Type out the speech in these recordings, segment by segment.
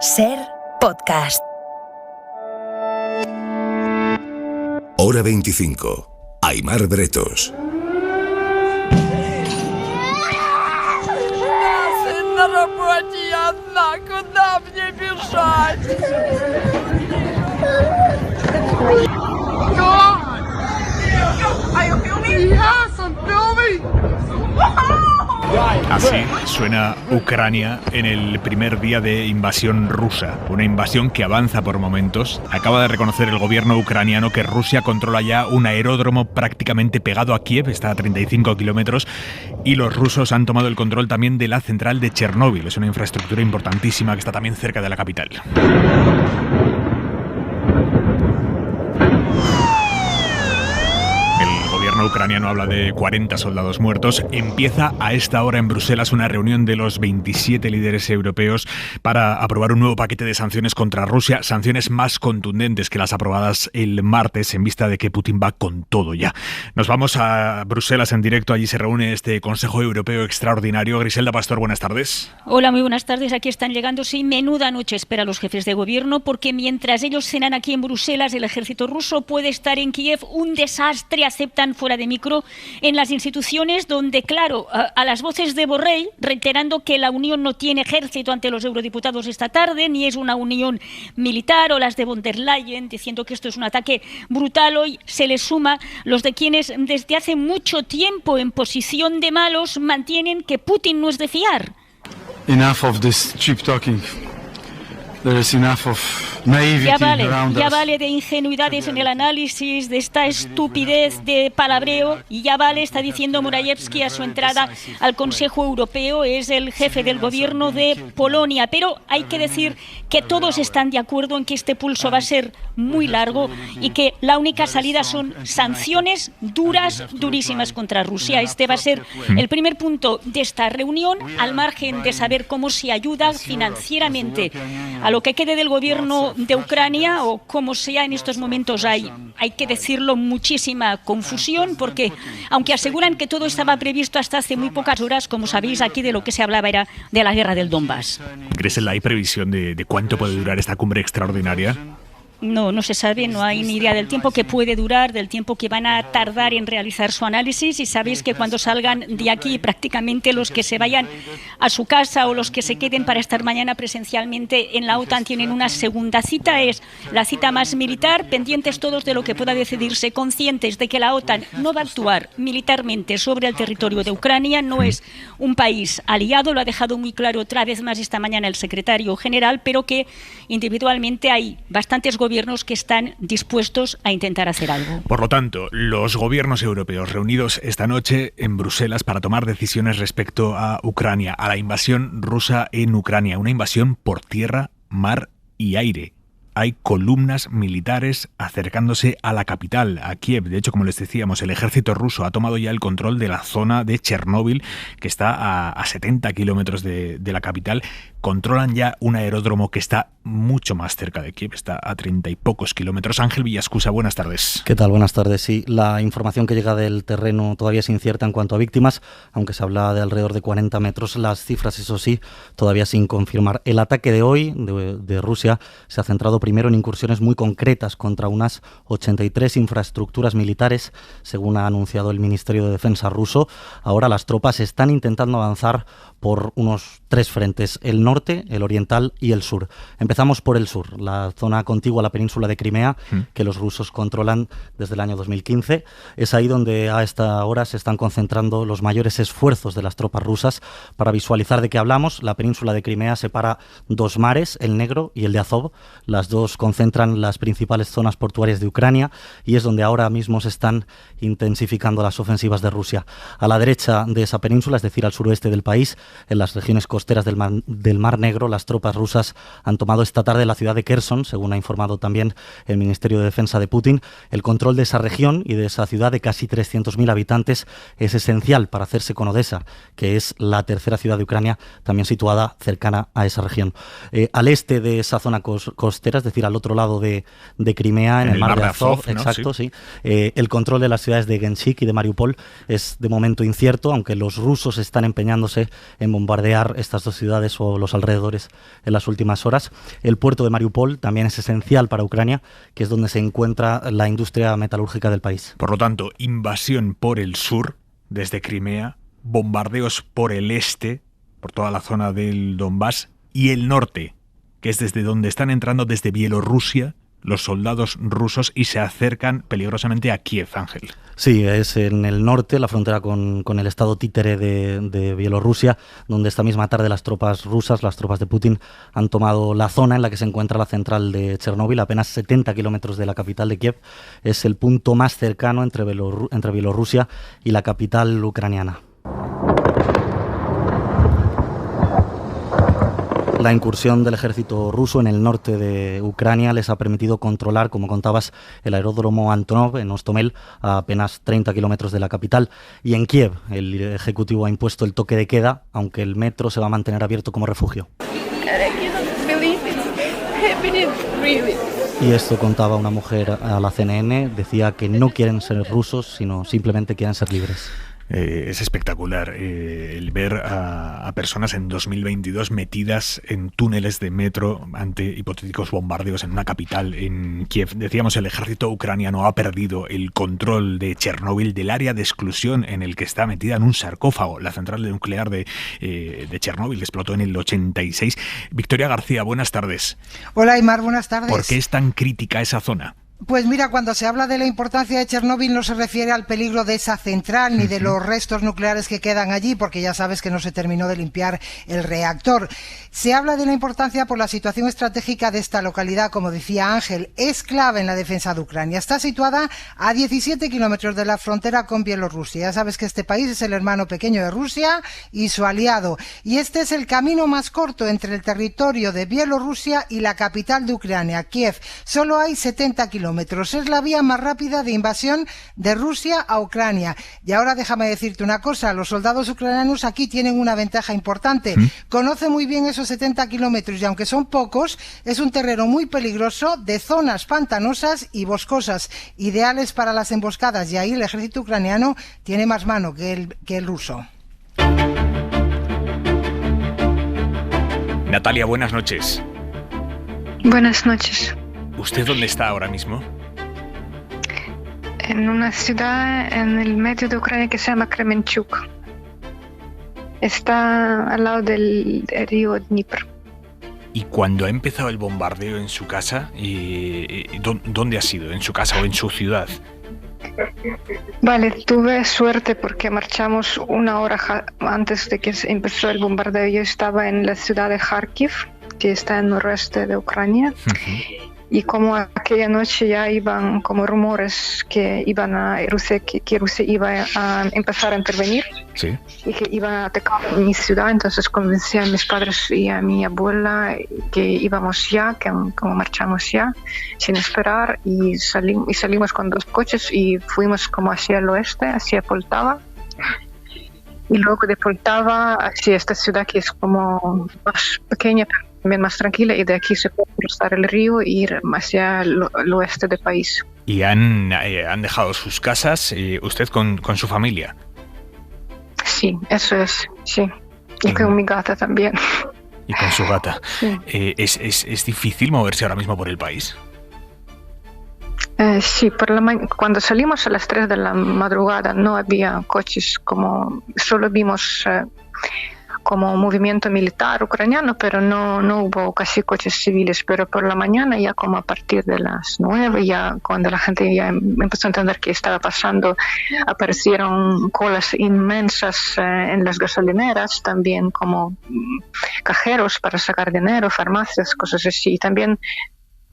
Ser podcast. Hora 25. Aimar Bretos. На работе я одна, куда мне бежать? Are you filming? Yes, I'm filming. Así suena Ucrania en el primer día de invasión rusa. Una invasión que avanza por momentos. Acaba de reconocer el gobierno ucraniano que Rusia controla ya un aeródromo prácticamente pegado a Kiev, está a 35 kilómetros, y los rusos han tomado el control también de la central de Chernóbil. Es una infraestructura importantísima que está también cerca de la capital. El gobierno ucraniano habla de 40 soldados muertos. Empieza a esta hora en Bruselas una reunión de los 27 líderes europeos para aprobar un nuevo paquete de sanciones contra Rusia, sanciones más contundentes que las aprobadas el martes en vista de que Putin va con todo ya. Nos vamos a Bruselas en directo, allí se reúne este Consejo Europeo Extraordinario. Griselda Pastor, buenas tardes. Hola, muy buenas tardes. Aquí están llegando, sí, menuda noche espera a los jefes de gobierno, porque mientras ellos cenan aquí en Bruselas, el ejército ruso puede estar en Kiev. Un desastre, aceptan fuera de micro en las instituciones, donde, claro, a las voces de Borrell, reiterando que la Unión no tiene ejército ante los eurodiputados esta tarde, ni es una unión militar, o las de von der Leyen, diciendo que esto es un ataque brutal, hoy se les suma los de quienes desde hace mucho tiempo en posición de malos mantienen que Putin no es de fiar. Enough of this cheap talking. There is enough of naivety around us. Ya vale de ingenuidades en el análisis, de esta estupidez de palabreo, y ya vale, está diciendo Morawiecki a su entrada al Consejo Europeo. Es el jefe del gobierno de Polonia, pero hay que decir que todos están de acuerdo en que este pulso va a ser muy largo y que la única salida son sanciones duras, durísimas contra Rusia. Este va a ser el primer punto de esta reunión, al margen de saber cómo se ayuda financieramente a lo que quede del gobierno de Ucrania, o como sea. En estos momentos hay que decirlo, muchísima confusión, porque aunque aseguran que todo estaba previsto hasta hace muy pocas horas, como sabéis, aquí de lo que se hablaba era de la guerra del Donbass. Griselda, ¿hay previsión de cuánto puede durar esta cumbre extraordinaria? No se sabe, no hay ni idea del tiempo que puede durar, del tiempo que van a tardar en realizar su análisis, y sabéis que cuando salgan de aquí, prácticamente los que se vayan a su casa o los que se queden para estar mañana presencialmente en la OTAN tienen una segunda cita, es la cita más militar, pendientes todos de lo que pueda decidirse, conscientes de que la OTAN no va a actuar militarmente sobre el territorio de Ucrania, no es un país aliado, lo ha dejado muy claro otra vez más esta mañana el secretario general, pero que individualmente hay bastantes gobiernos que están dispuestos a intentar hacer algo. Por lo tanto, los gobiernos europeos reunidos esta noche en Bruselas para tomar decisiones respecto a Ucrania, a la invasión rusa en Ucrania, una invasión por tierra, mar y aire. Hay columnas militares acercándose a la capital, a Kiev. De hecho, como les decíamos, el ejército ruso ha tomado ya el control de la zona de Chernóbil, que está a 70 kilómetros de la capital. Controlan ya un aeródromo que está mucho más cerca de Kiev, está a 30 y pocos kilómetros. Ángel Villascusa, buenas tardes. ¿Qué tal? Buenas tardes. Sí, la información que llega del terreno todavía es incierta en cuanto a víctimas, aunque se habla de alrededor de 40 metros. Las cifras, eso sí, todavía sin confirmar. El ataque de hoy de Rusia se ha centrado primero en incursiones muy concretas contra unas 83 infraestructuras militares, según ha anunciado el Ministerio de Defensa ruso. Ahora las tropas están intentando avanzar por unos 3 frentes, el norte, el oriental y el sur. Empezamos por el sur, la zona contigua a la península de Crimea, que los rusos controlan desde el año 2015. Es ahí donde a esta hora se están concentrando los mayores esfuerzos de las tropas rusas. Para visualizar de qué hablamos, la península de Crimea separa 2 mares, el Negro y el de Azov. Las dos concentran las principales zonas portuarias de Ucrania y es donde ahora mismo se están intensificando las ofensivas de Rusia. A la derecha de esa península, es decir, al suroeste del país, en las regiones costeras del Mar Negro, las tropas rusas han tomado esta tarde la ciudad de Kherson, según ha informado también el Ministerio de Defensa de Putin. El control de esa región y de esa ciudad de casi 300.000 habitantes es esencial para hacerse con Odessa, que es la tercera ciudad de Ucrania, también situada cercana a esa región. Al este de esa zona costera, es decir, al otro lado de Crimea, en el mar de Azov, ¿no? Exacto, sí. El control de las ciudades de Genchik y de Mariupol es de momento incierto, aunque los rusos están empeñándose en bombardear estas dos ciudades o los los alrededores en las últimas horas. El puerto de Mariupol también es esencial para Ucrania, que es donde se encuentra la industria metalúrgica del país. Por lo tanto, invasión por el sur, desde Crimea, bombardeos por el este, por toda la zona del Donbass, y el norte, que es desde donde están entrando desde Bielorrusia los soldados rusos y se acercan peligrosamente a Kiev, Ángel. Sí, es en el norte, la frontera con el estado títere de Bielorrusia, donde esta misma tarde las tropas rusas, las tropas de Putin, han tomado la zona en la que se encuentra la central de Chernóbil, apenas 70 kilómetros de la capital de Kiev. Es el punto más cercano entre Bielorrusia y la capital ucraniana. La incursión del ejército ruso en el norte de Ucrania les ha permitido controlar, como contabas, el aeródromo Antonov en Hostomel, a apenas 30 kilómetros de la capital. Y en Kiev, el Ejecutivo ha impuesto el toque de queda, aunque el metro se va a mantener abierto como refugio. Y esto contaba una mujer a la CNN, decía que no quieren ser rusos, sino simplemente quieren ser libres. Es espectacular el ver a personas en 2022 metidas en túneles de metro ante hipotéticos bombardeos en una capital, en Kiev. Decíamos, el ejército ucraniano ha perdido el control de Chernóbil, del área de exclusión en el que está metida en un sarcófago la central nuclear de Chernóbil, que explotó en el 86. Victoria García, buenas tardes. Hola, Aimar, buenas tardes. ¿Por qué es tan crítica esa zona? Pues mira, cuando se habla de la importancia de Chernóbil no se refiere al peligro de esa central ni de los restos nucleares que quedan allí, porque ya sabes que no se terminó de limpiar el reactor. Se habla de la importancia por la situación estratégica de esta localidad, como decía Ángel, es clave en la defensa de Ucrania. Está situada a 17 kilómetros de la frontera con Bielorrusia. Ya sabes que este país es el hermano pequeño de Rusia y su aliado. Y este es el camino más corto entre el territorio de Bielorrusia y la capital de Ucrania, Kiev. Solo hay 70 kilómetros. Es la vía más rápida de invasión de Rusia a Ucrania. Y ahora déjame decirte una cosa, los soldados ucranianos aquí tienen una ventaja importante. Conocen muy bien esos 70 kilómetros y aunque son pocos, es un terreno muy peligroso de zonas pantanosas y boscosas, ideales para las emboscadas, y ahí el ejército ucraniano tiene más mano que el ruso. Natalia, buenas noches. Buenas noches. ¿Usted dónde está ahora mismo? En una ciudad en el medio de Ucrania que se llama Kremenchuk. Está al lado del río Dnipro. ¿Y cuando ha empezado el bombardeo en su casa, dónde ha sido? ¿En su casa o en su ciudad? Vale, tuve suerte porque marchamos una hora antes de que empezó el bombardeo. Yo estaba en la ciudad de Kharkiv, que está en el noroeste de Ucrania. Y como aquella noche ya iban como rumores que iban a Rusia, que Rusia iba a empezar a intervenir, sí, y que iban a atacar mi ciudad, entonces convencí a mis padres y a mi abuela que íbamos ya, que como marchamos ya, sin esperar, y salimos con 2 coches y fuimos como hacia el oeste, hacia Poltava. Y luego de Poltava hacia esta ciudad que es como más pequeña, también más tranquila, y de aquí se puede cruzar el río e ir hacia el oeste del país. ¿Y han dejado sus casas, usted con su familia? Sí, eso es, sí. Y con mi gata también. Y con su gata. Sí. ¿Es difícil moverse ahora mismo por el país? Sí, cuando salimos a las 3 de la madrugada no había coches, solo vimos como movimiento militar ucraniano, pero no hubo casi coches civiles. Pero por la mañana, ya como a partir de las 9, ya cuando la gente ya empezó a entender qué estaba pasando, aparecieron colas inmensas en las gasolineras, también como cajeros para sacar dinero, farmacias, cosas así. Y también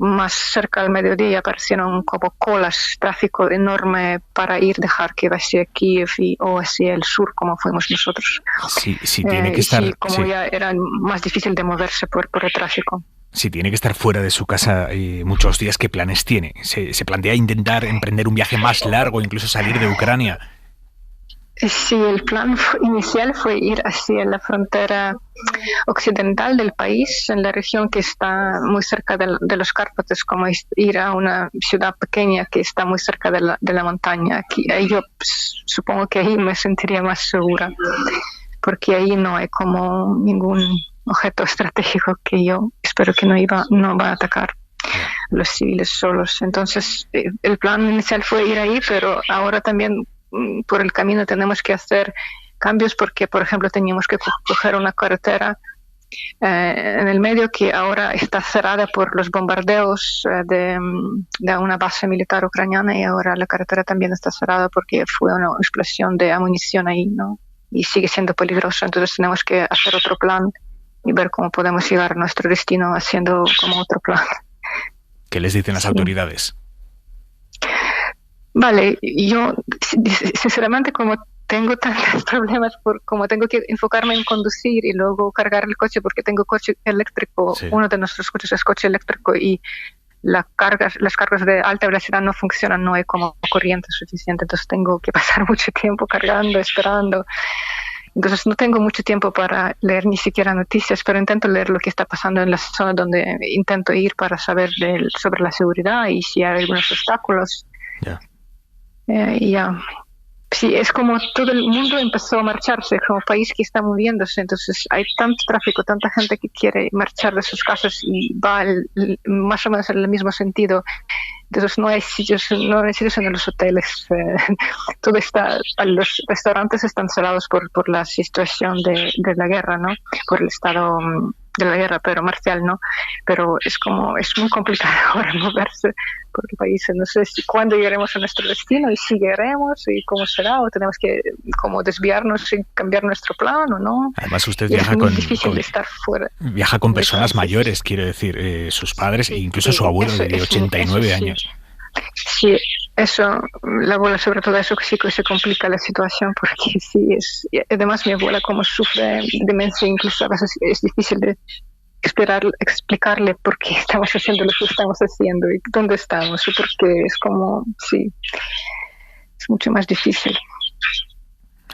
más cerca al mediodía aparecieron como colas, tráfico enorme para ir de Kharkiv hacia Kiev o hacia el sur, como fuimos nosotros. Sí, tiene que estar. Sí, como ya era más difícil de moverse por el tráfico. Sí, tiene que estar fuera de su casa muchos días. ¿Qué planes tiene? ¿Se plantea intentar emprender un viaje más largo, incluso salir de Ucrania? Sí, el plan inicial fue ir hacia la frontera occidental del país, en la región que está muy cerca de los Cárpatos, como ir a una ciudad pequeña que está muy cerca de la montaña. Ahí yo supongo que ahí me sentiría más segura, porque ahí no hay como objeto estratégico que yo espero que no va a atacar los civiles solos. Entonces, el plan inicial fue ir ahí, pero ahora también por el camino tenemos que hacer cambios porque, por ejemplo, teníamos que coger una carretera en el medio que ahora está cerrada por los bombardeos de una base militar ucraniana, y ahora la carretera también está cerrada porque fue una explosión de munición ahí, ¿no? Y sigue siendo peligroso. Entonces tenemos que hacer otro plan y ver cómo podemos llegar a nuestro destino haciendo como otro plan. ¿Qué les dicen las autoridades? Vale, yo sinceramente, como tengo tantos problemas, como tengo que enfocarme en conducir y luego cargar el coche, porque tengo coche eléctrico, uno de nuestros coches es coche eléctrico, y las cargas de alta velocidad no funcionan, no hay como corriente suficiente, entonces tengo que pasar mucho tiempo cargando, esperando. Entonces no tengo mucho tiempo para leer ni siquiera noticias, pero intento leer lo que está pasando en la zona donde intento ir para saber sobre la seguridad y si hay algunos obstáculos. Sí, es como todo el mundo empezó a marcharse, como país que está moviéndose, entonces hay tanto tráfico, tanta gente que quiere marchar de sus casas y va más o menos en el mismo sentido. Entonces no hay sitios en los hoteles, los restaurantes están cerrados por la situación de la guerra, ¿no? Por el estado de la guerra, pero marcial, ¿no? Pero es muy complicado ahora moverse por el país. No sé cuándo llegaremos a nuestro destino y si llegaremos y cómo será, o tenemos que como desviarnos y cambiar nuestro plan o no. Además usted viaja con personas mayores, quiero decir, sus padres e incluso su abuelo de 89 años. Sí, eso, la abuela sobre todo, eso sí que se complica la situación, porque sí, además mi abuela como sufre demencia, incluso a veces es difícil de explicarle por qué estamos haciendo lo que estamos haciendo y dónde estamos, porque es como, sí, es mucho más difícil.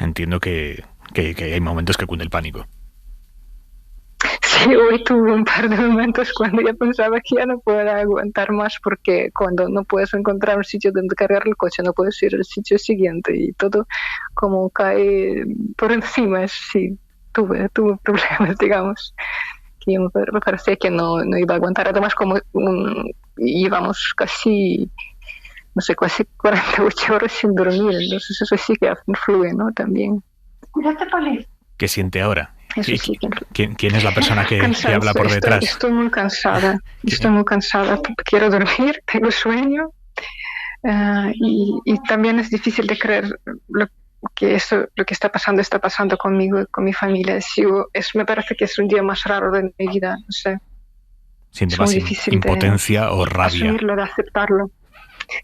Entiendo que hay momentos que cunde el pánico. Sí, hoy tuve un par de momentos cuando ya pensaba que ya no puedo aguantar más, porque cuando no puedes encontrar un sitio donde cargar el coche, no puedes ir al sitio siguiente y todo como cae por encima. Sí, tuve problemas, digamos, que me parecía que no iba a aguantar. Además, como llevamos casi 48 horas sin dormir, entonces eso sí que influye, ¿no? También. ¿Qué siente ahora? ¿Quién es la persona que habla por detrás? Estoy muy cansada, quiero dormir, tengo sueño, y también es difícil de creer lo que está pasando conmigo y con mi familia. Me parece que es un día más raro de mi vida, no sé. ¿Siente más impotencia o rabia? Asumirlo, de aceptarlo.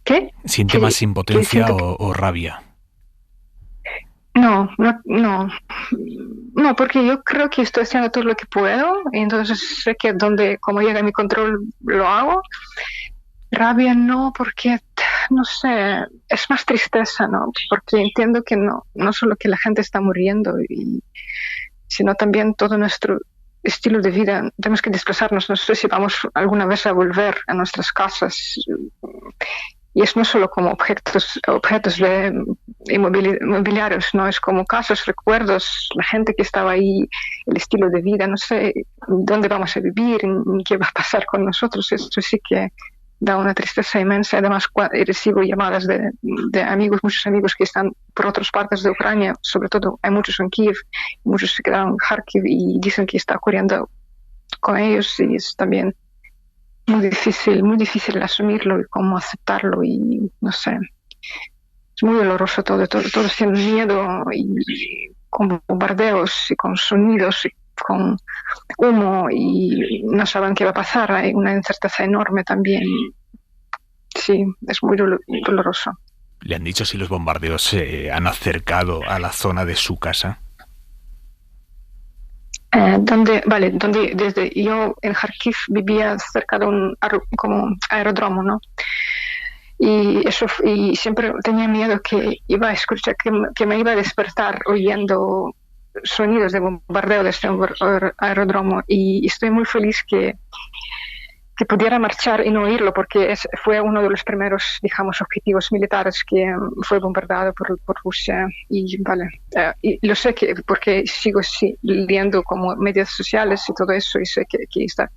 ¿Qué? ¿Siente más impotencia o rabia? No, porque yo creo que estoy haciendo todo lo que puedo, y entonces sé que como llega mi control lo hago. Rabia no, porque no sé, es más tristeza, ¿no? Porque entiendo que no solo que la gente está muriendo, sino también todo nuestro estilo de vida. Tenemos que desplazarnos, no sé si vamos alguna vez a volver a nuestras casas. Y es no solo como objetos inmobiliarios, no, es como casas, recuerdos, la gente que estaba ahí, el estilo de vida, no sé dónde vamos a vivir, ni qué va a pasar con nosotros. Eso sí que da una tristeza inmensa. Además, recibo llamadas de muchos amigos que están por otras partes de Ucrania, sobre todo hay muchos en Kiev, muchos se quedaron en Kharkiv y dicen que está ocurriendo con ellos, y es también muy difícil asumirlo y cómo aceptarlo, y no sé, es muy doloroso todo sin miedo, y con bombardeos y con sonidos y con humo, y no saben qué va a pasar, hay una incerteza enorme también. Sí, es muy doloroso. ¿Le han dicho si los bombardeos se han acercado a la zona de su casa? Donde desde yo en Kharkiv vivía cerca de un aeródromo, ¿no? Y siempre tenía miedo que iba a escuchar, que me iba a despertar oyendo sonidos de bombardeo desde un aeródromo, y estoy muy feliz que que pudiera marchar y no oírlo, porque fue uno de los primeros, digamos, objetivos militares que fue bombardeado por Rusia. Y y lo sé porque sigo leyendo como medios sociales y todo eso, y sé que está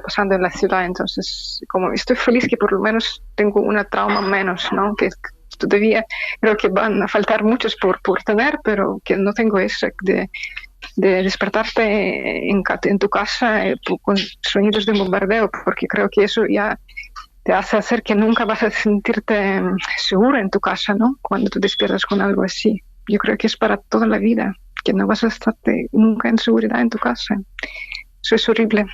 pasando en la ciudad. Entonces, como estoy feliz que por lo menos tengo una trauma menos, ¿no? Que todavía creo que van a faltar muchos por tener, pero que no tengo eso de despertarte en tu casa con sonidos de bombardeo, porque creo que eso ya te hace hacer que nunca vas a sentirte seguro en tu casa, ¿no? Cuando te despiertas con algo así. Yo creo que es para toda la vida, que no vas a estar nunca en seguridad en tu casa. Eso es horrible.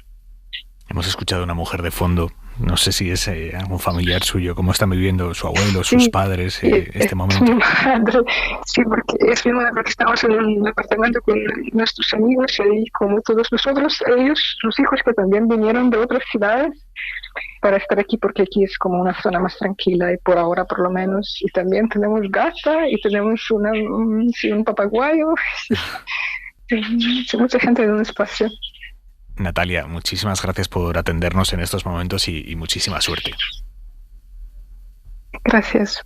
Hemos escuchado a una mujer de fondo. No sé si es algún familiar suyo, cómo están viviendo su abuelo, sus padres este momento. Mi madre, sí, porque estamos en un apartamento con nuestros amigos y como todos nosotros, ellos, sus hijos que también vinieron de otras ciudades para estar aquí, porque aquí es como una zona más tranquila y por ahora por lo menos. Y también tenemos gata y tenemos un papagayo. Mucha gente en un espacio. Natalia, muchísimas gracias por atendernos en estos momentos y muchísima suerte. Gracias.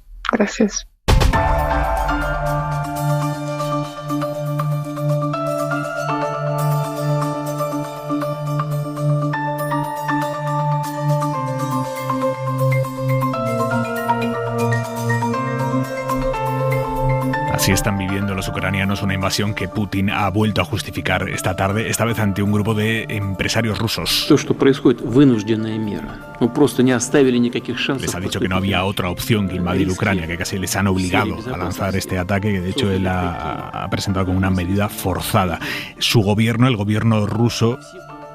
Así están viviendo los ucranianos una invasión que Putin ha vuelto a justificar esta tarde, esta vez ante un grupo de empresarios rusos. Les ha dicho que no había otra opción que invadir Ucrania, que casi les han obligado a lanzar este ataque, que de hecho él ha presentado como una medida forzada. Su gobierno, el gobierno ruso,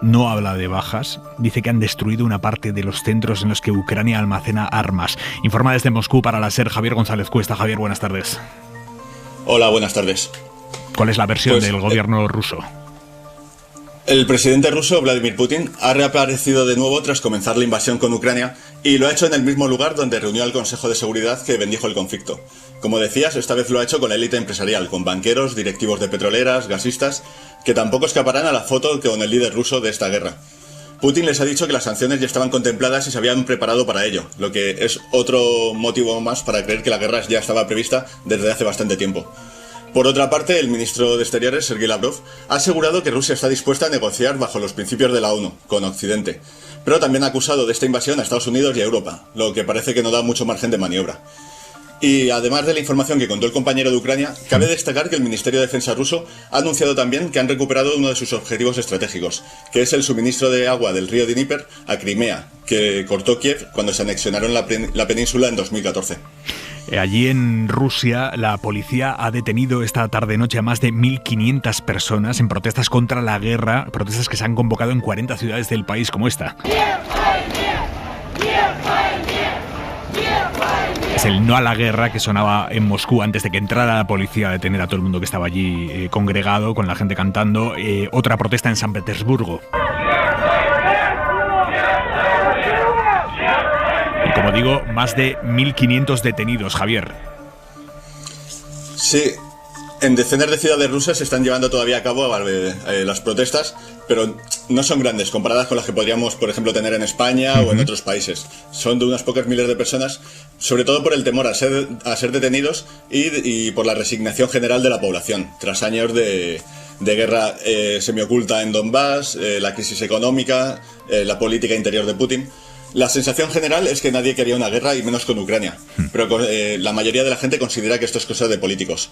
no habla de bajas, dice que han destruido una parte de los centros en los que Ucrania almacena armas. Informa desde Moscú para la SER Javier González Cuesta. Javier, buenas tardes. Hola, buenas tardes. ¿Cuál es la versión del gobierno ruso? El presidente ruso, Vladimir Putin, ha reaparecido de nuevo tras comenzar la invasión con Ucrania y lo ha hecho en el mismo lugar donde reunió al Consejo de Seguridad que bendijo el conflicto. Como decías, esta vez lo ha hecho con la élite empresarial, con banqueros, directivos de petroleras, gasistas, que tampoco escaparán a la foto con el líder ruso de esta guerra. Putin les ha dicho que las sanciones ya estaban contempladas y se habían preparado para ello, lo que es otro motivo más para creer que la guerra ya estaba prevista desde hace bastante tiempo. Por otra parte, el ministro de Exteriores, Sergei Lavrov, ha asegurado que Rusia está dispuesta a negociar bajo los principios de la ONU, con Occidente, pero también ha acusado de esta invasión a Estados Unidos y a Europa, lo que parece que no da mucho margen de maniobra. Y además de la información que contó el compañero de Ucrania, cabe destacar que el Ministerio de Defensa ruso ha anunciado también que han recuperado uno de sus objetivos estratégicos, que es el suministro de agua del río Dnieper a Crimea, que cortó Kiev cuando se anexionaron la península en 2014. Allí en Rusia, la policía ha detenido esta tarde-noche a más de 1.500 personas en protestas contra la guerra, protestas que se han convocado en 40 ciudades del país como esta. Es el no a la guerra que sonaba en Moscú antes de que entrara la policía a detener a todo el mundo que estaba allí congregado, con la gente cantando. Otra protesta en San Petersburgo. Y como digo, más de 1.500 detenidos, Javier. Sí, en decenas de ciudades rusas se están llevando todavía a cabo las protestas, pero no son grandes comparadas con las que podríamos, por ejemplo, tener en España o en otros países. Son de unas pocas miles de personas, sobre todo por el temor a ser detenidos y por la resignación general de la población, tras años de guerra semioculta en Donbass, la crisis económica, la política interior de Putin. La sensación general es que nadie quería una guerra y menos con Ucrania, pero la mayoría de la gente considera que esto es cosa de políticos.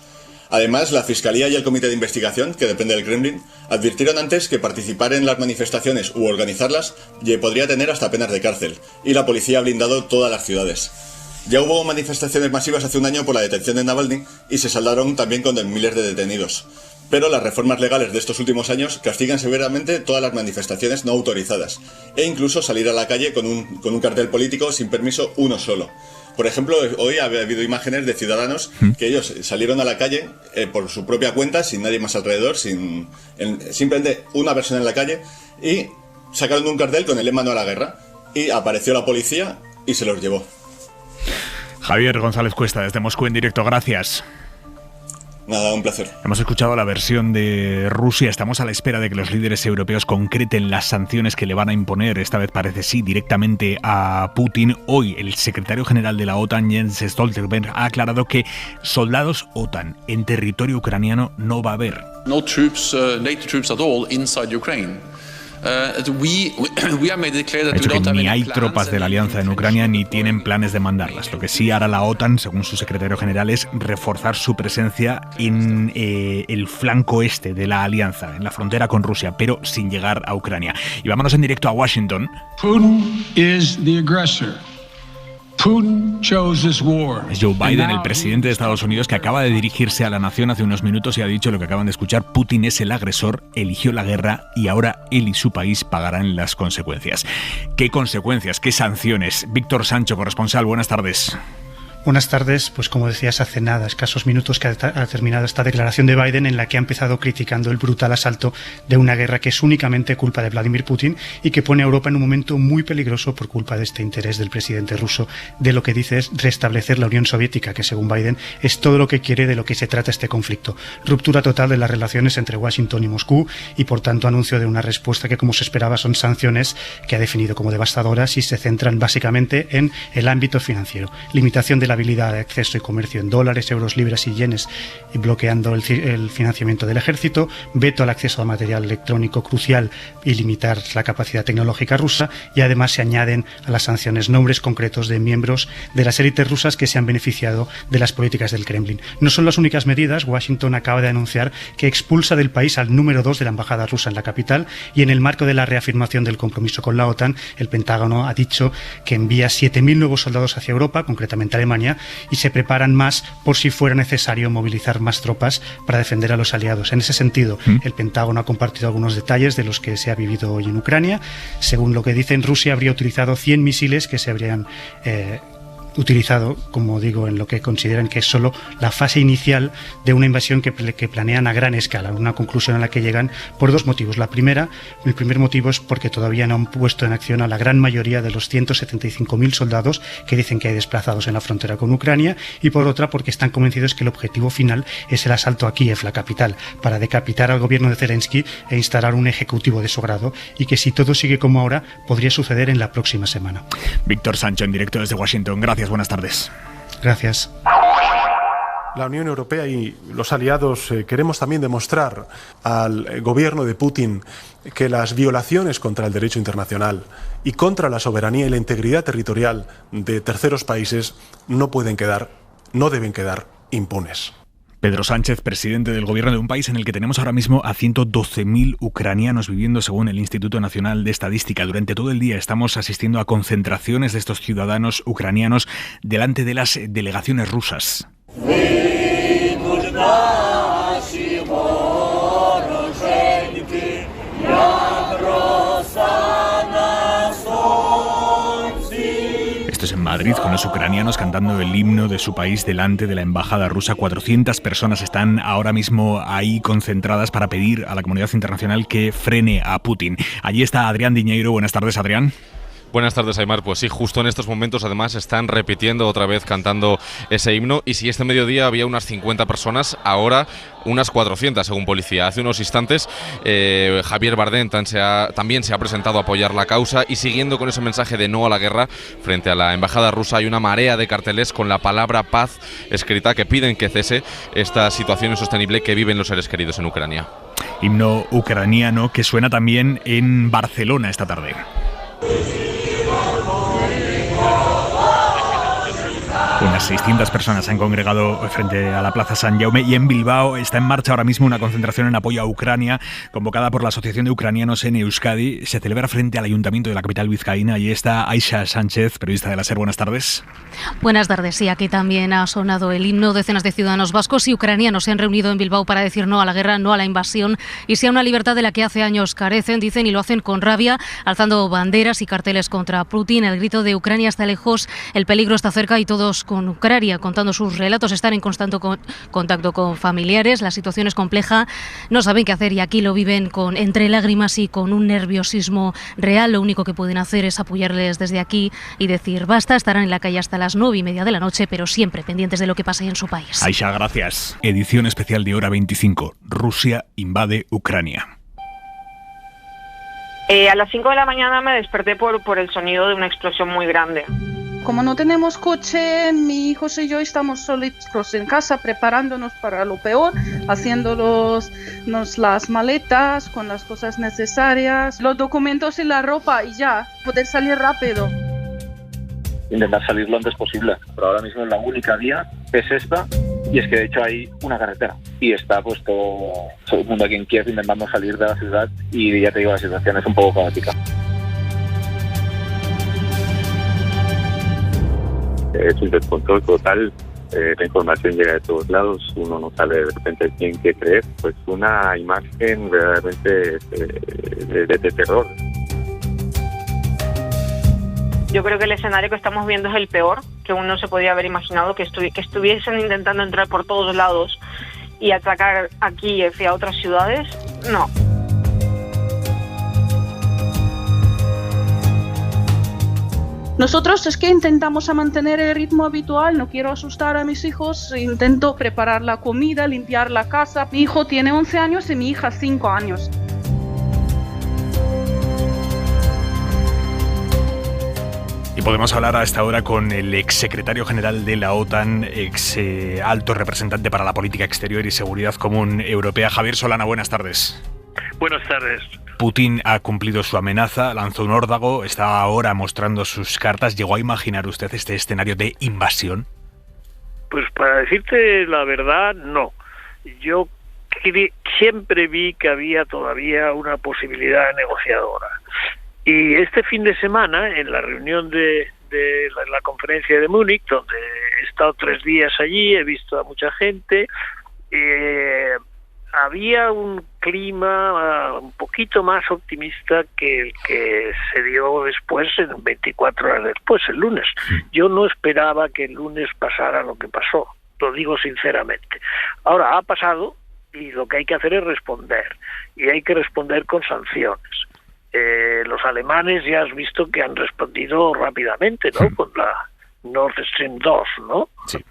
Además, la Fiscalía y el Comité de Investigación, que depende del Kremlin, advirtieron antes que participar en las manifestaciones u organizarlas podría tener hasta penas de cárcel, y la policía ha blindado todas las ciudades. Ya hubo manifestaciones masivas hace un año por la detención de Navalny y se saldaron también con miles de detenidos. Pero las reformas legales de estos últimos años castigan severamente todas las manifestaciones no autorizadas, e incluso salir a la calle con un cartel político sin permiso uno solo. Por ejemplo, hoy ha habido imágenes de ciudadanos que ellos salieron a la calle por su propia cuenta, sin nadie más alrededor, simplemente una persona en la calle, y sacaron un cartel con el lema "No a la guerra", y apareció la policía y se los llevó. Javier González Cuesta, desde Moscú en directo, gracias. Nada, un placer. Hemos escuchado la versión de Rusia. Estamos a la espera de que los líderes europeos concreten las sanciones que le van a imponer, esta vez parece sí, directamente a Putin. Hoy el secretario general de la OTAN, Jens Stoltenberg, ha aclarado que soldados OTAN en territorio ucraniano no va a haber. No troops, NATO troops at all inside Ukraine. Ha dicho que ni hay tropas de la alianza en Ucrania ni tienen planes de mandarlas. Lo que sí hará la OTAN, según su secretario general, es reforzar su presencia en el flanco este de la alianza, en la frontera con Rusia, pero sin llegar a Ucrania. Y vámonos en directo a Washington. Putin is the aggressor. Putin chose this war. Es Joe Biden, el presidente de Estados Unidos, que acaba de dirigirse a la nación hace unos minutos y ha dicho lo que acaban de escuchar: Putin es el agresor, eligió la guerra y ahora él y su país pagarán las consecuencias. ¿Qué consecuencias? ¿Qué sanciones? Víctor Sancho, corresponsal, buenas tardes. Buenas tardes. Pues como decías, hace nada, escasos minutos que ha terminado esta declaración de Biden, en la que ha empezado criticando el brutal asalto de una guerra que es únicamente culpa de Vladimir Putin y que pone a Europa en un momento muy peligroso por culpa de este interés del presidente ruso de lo que dice es restablecer la Unión Soviética, que según Biden es todo lo que quiere, de lo que se trata este conflicto. Ruptura total de las relaciones entre Washington y Moscú y por tanto anuncio de una respuesta que, como se esperaba, son sanciones que ha definido como devastadoras y se centran básicamente en el ámbito financiero. Limitación de la habilidad de acceso y comercio en dólares, euros, libras y yenes, y bloqueando el financiamiento del ejército, veto al acceso a material electrónico crucial y limitar la capacidad tecnológica rusa, y además se añaden a las sanciones nombres concretos de miembros de las élites rusas que se han beneficiado de las políticas del Kremlin. No son las únicas medidas. Washington acaba de anunciar que expulsa del país al número 2 de la embajada rusa en la capital, y en el marco de la reafirmación del compromiso con la OTAN, el Pentágono ha dicho que envía 7.000 nuevos soldados hacia Europa, concretamente Alemania, y se preparan más por si fuera necesario movilizar más tropas para defender a los aliados. En ese sentido, el Pentágono ha compartido algunos detalles de los que se ha vivido hoy en Ucrania. Según lo que dicen, Rusia habría utilizado 100 misiles que se habrían utilizado, como digo, en lo que consideran que es solo la fase inicial de una invasión que planean a gran escala, una conclusión a la que llegan por dos motivos. El primer motivo es porque todavía no han puesto en acción a la gran mayoría de los 175.000 soldados que dicen que hay desplazados en la frontera con Ucrania, y por otra porque están convencidos que el objetivo final es el asalto a Kiev, la capital, para decapitar al gobierno de Zelensky e instalar un ejecutivo de su grado, y que si todo sigue como ahora podría suceder en la próxima semana. Víctor Sancho, en directo desde Washington. Gracias, buenas tardes. Gracias. La Unión Europea y los aliados queremos también demostrar al gobierno de Putin que las violaciones contra el derecho internacional y contra la soberanía y la integridad territorial de terceros países no deben quedar impunes. Pedro Sánchez, presidente del gobierno de un país en el que tenemos ahora mismo a 112.000 ucranianos viviendo, según el Instituto Nacional de Estadística. Durante todo el día estamos asistiendo a concentraciones de estos ciudadanos ucranianos delante de las delegaciones rusas. Esto es en Madrid, con los ucranianos cantando el himno de su país delante de la embajada rusa. 400 personas están ahora mismo ahí concentradas para pedir a la comunidad internacional que frene a Putin. Allí está Adrián Diñeiro. Buenas tardes, Adrián. Buenas tardes, Aimar. Pues sí, justo en estos momentos además están repitiendo otra vez, cantando ese himno, y si este mediodía había unas 50 personas, ahora unas 400 según policía. Hace unos instantes Javier Bardem también se ha presentado a apoyar la causa, y siguiendo con ese mensaje de no a la guerra, frente a la embajada rusa hay una marea de carteles con la palabra paz escrita que piden que cese esta situación insostenible que viven los seres queridos en Ucrania. Himno ucraniano que suena también en Barcelona esta tarde. Unas 600 personas se han congregado frente a la Plaza San Jaume, y en Bilbao está en marcha ahora mismo una concentración en apoyo a Ucrania convocada por la Asociación de Ucranianos en Euskadi. Se celebra frente al Ayuntamiento de la capital vizcaína. Allí está Aisha Sánchez, periodista de la SER. Buenas tardes. Buenas tardes. Sí, aquí también ha sonado el himno. Decenas de ciudadanos vascos y ucranianos se han reunido en Bilbao para decir no a la guerra, no a la invasión, y sí a una libertad de la que hace años carecen, dicen, y lo hacen con rabia, alzando banderas y carteles contra Putin. El grito de Ucrania está lejos, el peligro está cerca y todos con Ucrania, contando sus relatos, están en constante contacto con familiares. La situación es compleja, no saben qué hacer y aquí lo viven entre lágrimas y con un nerviosismo real. Lo único que pueden hacer es apoyarles desde aquí y decir basta. Estarán en la calle hasta las 9:30 de la noche, pero siempre pendientes de lo que pase en su país. Aisha, gracias. Edición especial de Hora 25. Rusia invade Ucrania. A las 5 de la mañana me desperté por el sonido de una explosión muy grande. Como no tenemos coche, mi hijo y yo estamos solitos en casa preparándonos para lo peor, haciéndonos las maletas con las cosas necesarias, los documentos y la ropa y ya, poder salir rápido. Intentar salir lo antes posible, pero ahora mismo la única vía es esta, y es que de hecho hay una carretera y está pues todo el mundo aquí en Kiev intentando salir de la ciudad y ya te digo, la situación es un poco caótica. Es un descontrol total, la información llega de todos lados, uno no sabe de repente quién qué creer, pues una imagen verdaderamente de terror. Yo creo que el escenario que estamos viendo es el peor que uno se podía haber imaginado, que estuviesen intentando entrar por todos lados y atacar a Kiev y a otras ciudades. No. Nosotros es que intentamos a mantener el ritmo habitual, no quiero asustar a mis hijos, intento preparar la comida, limpiar la casa. Mi hijo tiene 11 años y mi hija 5 años. Y podemos hablar a esta hora con el exsecretario general de la OTAN, alto representante para la política exterior y seguridad común europea, Javier Solana. Buenas tardes. Buenas tardes. Putin ha cumplido su amenaza, lanzó un órdago, está ahora mostrando sus cartas. ¿Llegó a imaginar usted este escenario de invasión? Pues para decirte la verdad, no. Yo siempre vi que había todavía una posibilidad negociadora. Y este fin de semana, en la reunión de la conferencia de Múnich, donde he estado 3 días allí, he visto a mucha gente, había un clima un poquito más optimista que el que se dio después, 24 horas después, el lunes. Yo no esperaba que el lunes pasara lo que pasó, lo digo sinceramente. Ahora ha pasado y lo que hay que hacer es responder, y hay que responder con sanciones. Los alemanes ya has visto que han respondido rápidamente, ¿no? Con la Nord Stream 2, ¿no? Sí.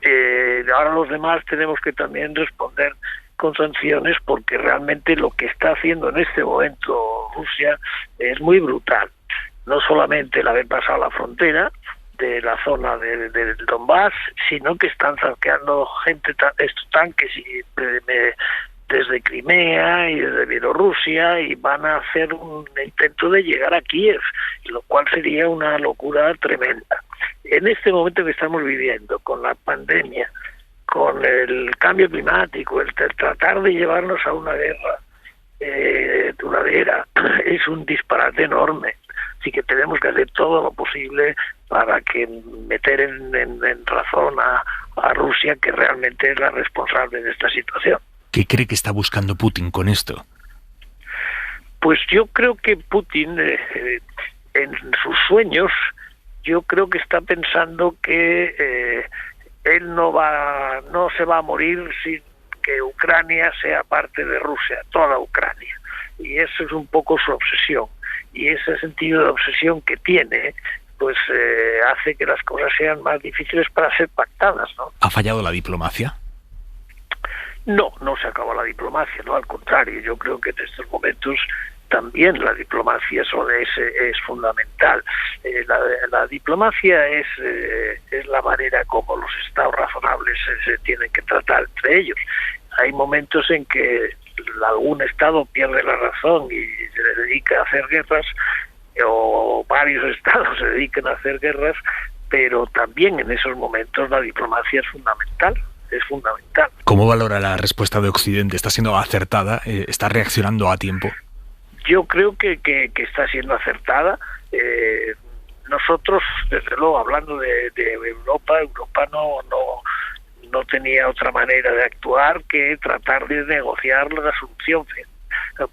Ahora los demás tenemos que también responder con sanciones, porque realmente lo que está haciendo en este momento Rusia es muy brutal. No solamente el haber pasado la frontera de la zona del Donbass, sino que están saqueando estos tanques desde Crimea y desde Bielorrusia, y van a hacer un intento de llegar a Kiev, lo cual sería una locura tremenda. En este momento que estamos viviendo, con la pandemia, con el cambio climático, el tratar de llevarnos a una guerra duradera, es un disparate enorme. Así que tenemos que hacer todo lo posible para que meter en razón a Rusia, que realmente es la responsable de esta situación. ¿Qué cree que está buscando Putin con esto? Pues yo creo que Putin, en sus sueños, yo creo que está pensando que él no se va a morir sin que Ucrania sea parte de Rusia, toda Ucrania. Y eso es un poco su obsesión. Y ese sentido de obsesión que tiene, pues hace que las cosas sean más difíciles para ser pactadas, ¿no? ¿Ha fallado la diplomacia? No se acabó la diplomacia, no, al contrario. Yo creo que en estos momentos también la diplomacia es fundamental. La diplomacia es la manera como los estados razonables se tienen que tratar entre ellos. Hay momentos en que algún estado pierde la razón y se dedica a hacer guerras, o varios estados se dedican a hacer guerras, pero también en esos momentos la diplomacia es fundamental. ¿Cómo valora la respuesta de Occidente? ¿Está siendo acertada? ¿Está reaccionando a tiempo? Yo creo que está siendo acertada. Nosotros, desde luego, hablando de Europa no tenía otra manera de actuar que tratar de negociar la solución.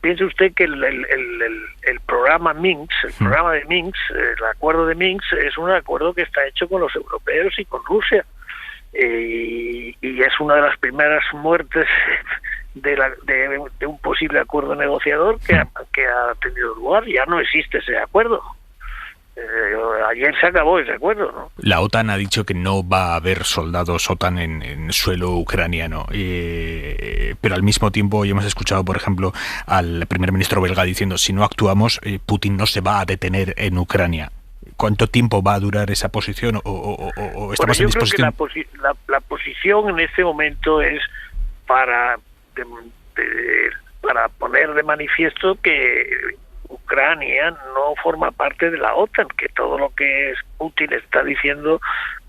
Piense usted que el programa Minsk, el acuerdo de Minsk, es un acuerdo que está hecho con los europeos y con Rusia. y es una de las primeras muertes de un posible acuerdo negociador que ha tenido lugar. Ya no existe ese acuerdo. Ayer se acabó ese acuerdo, ¿no? La OTAN ha dicho que no va a haber soldados OTAN en suelo ucraniano, pero al mismo tiempo hoy hemos escuchado, por ejemplo, al primer ministro belga diciendo si no actuamos, Putin no se va a detener en Ucrania. ¿Cuánto tiempo va a durar esa posición o estamos en disposición? Creo que la posición en este momento es para poner de manifiesto que Ucrania no forma parte de la OTAN, que todo lo que Putin está diciendo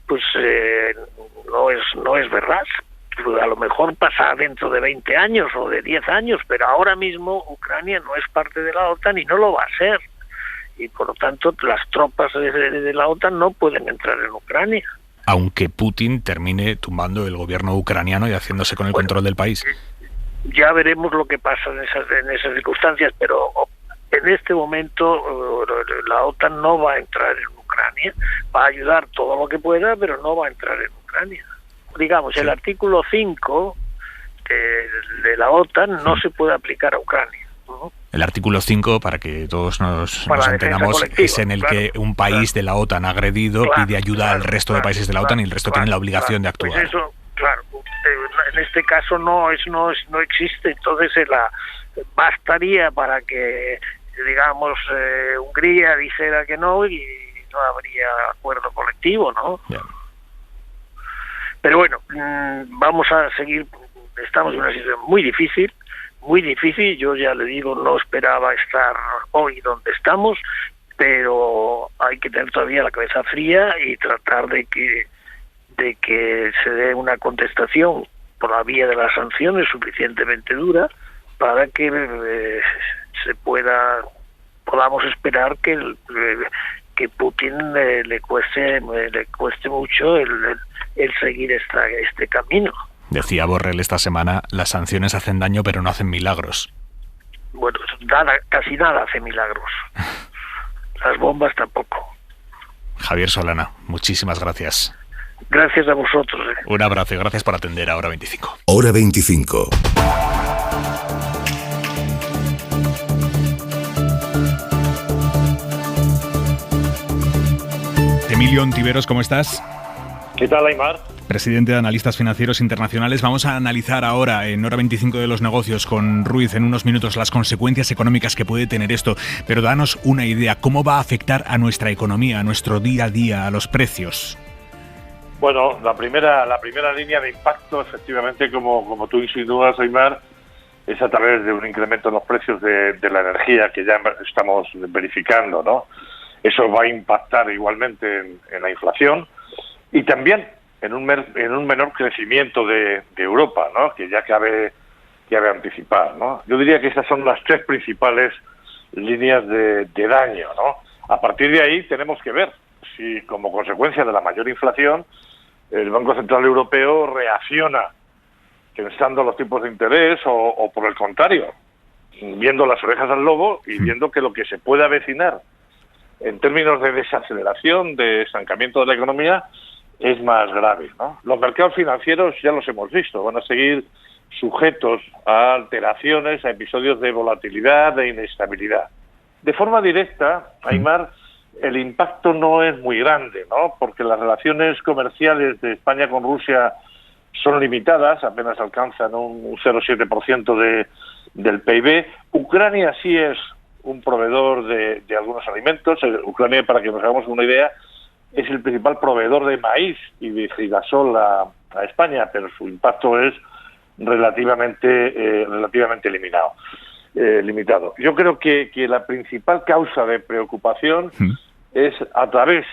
pues no es verdad. A lo mejor pasa dentro de 20 años o de 10 años, pero ahora mismo Ucrania no es parte de la OTAN y no lo va a ser. Y por lo tanto las tropas de la OTAN no pueden entrar en Ucrania. Aunque Putin termine tumbando el gobierno ucraniano y haciéndose con el control del país. Ya veremos lo que pasa en esas circunstancias, pero en este momento la OTAN no va a entrar en Ucrania, va a ayudar todo lo que pueda, pero no va a entrar en Ucrania. Digamos, sí. El artículo 5 de la OTAN no se puede aplicar a Ucrania. ¿No? El artículo 5, para que todos nos entendamos, es en el que un país de la OTAN agredido pide ayuda al resto de países de la OTAN y el resto tiene la obligación de actuar. Pues eso, claro, en este caso no existe, entonces bastaría para que, digamos, Hungría dijera que no y no habría acuerdo colectivo, ¿no? Yeah. Pero bueno, vamos a seguir, estamos en una situación muy difícil, yo ya le digo, no esperaba estar hoy donde estamos, pero hay que tener todavía la cabeza fría y tratar de que se dé una contestación por la vía de las sanciones suficientemente dura para que podamos esperar que Putin le cueste mucho el seguir este camino. Decía Borrell esta semana, las sanciones hacen daño pero no hacen milagros. Bueno, casi nada hace milagros. Las bombas tampoco. Javier Solana, muchísimas gracias. Gracias a vosotros. Un abrazo y gracias por atender a Hora 25. Hora 25. Emilio Ontiveros, ¿cómo estás? ¿Qué tal, Aimar? Presidente de Analistas Financieros Internacionales. Vamos a analizar ahora en Hora 25 de los negocios con Ruiz en unos minutos las consecuencias económicas que puede tener esto, pero danos una idea, ¿cómo va a afectar a nuestra economía, a nuestro día a día, a los precios? Bueno, la primera línea de impacto, efectivamente, como tú insinúas, Aimar, es a través de un incremento en los precios de la energía que ya estamos verificando, ¿no? Eso va a impactar igualmente en la inflación y también en un menor crecimiento de Europa, ¿no? Que ya cabe anticipar, ¿no? Yo diría que esas son las tres principales líneas de daño, ¿no? A partir de ahí tenemos que ver si, como consecuencia de la mayor inflación, el Banco Central Europeo reacciona tensando los tipos de interés o por el contrario, viendo las orejas al lobo y viendo que lo que se puede avecinar en términos de desaceleración, de estancamiento de la economía, es más grave, ¿no? Los mercados financieros ya los hemos visto, van a seguir sujetos a alteraciones, a episodios de volatilidad, de inestabilidad. De forma directa, Aimar, el impacto no es muy grande, ¿no? Porque las relaciones comerciales de España con Rusia son limitadas, apenas alcanzan un 0,7% del PIB. Ucrania sí es un proveedor de algunos alimentos. Ucrania, para que nos hagamos una idea, es el principal proveedor de maíz y de girasol a España, pero su impacto es relativamente limitado. Yo creo que la principal causa de preocupación es a través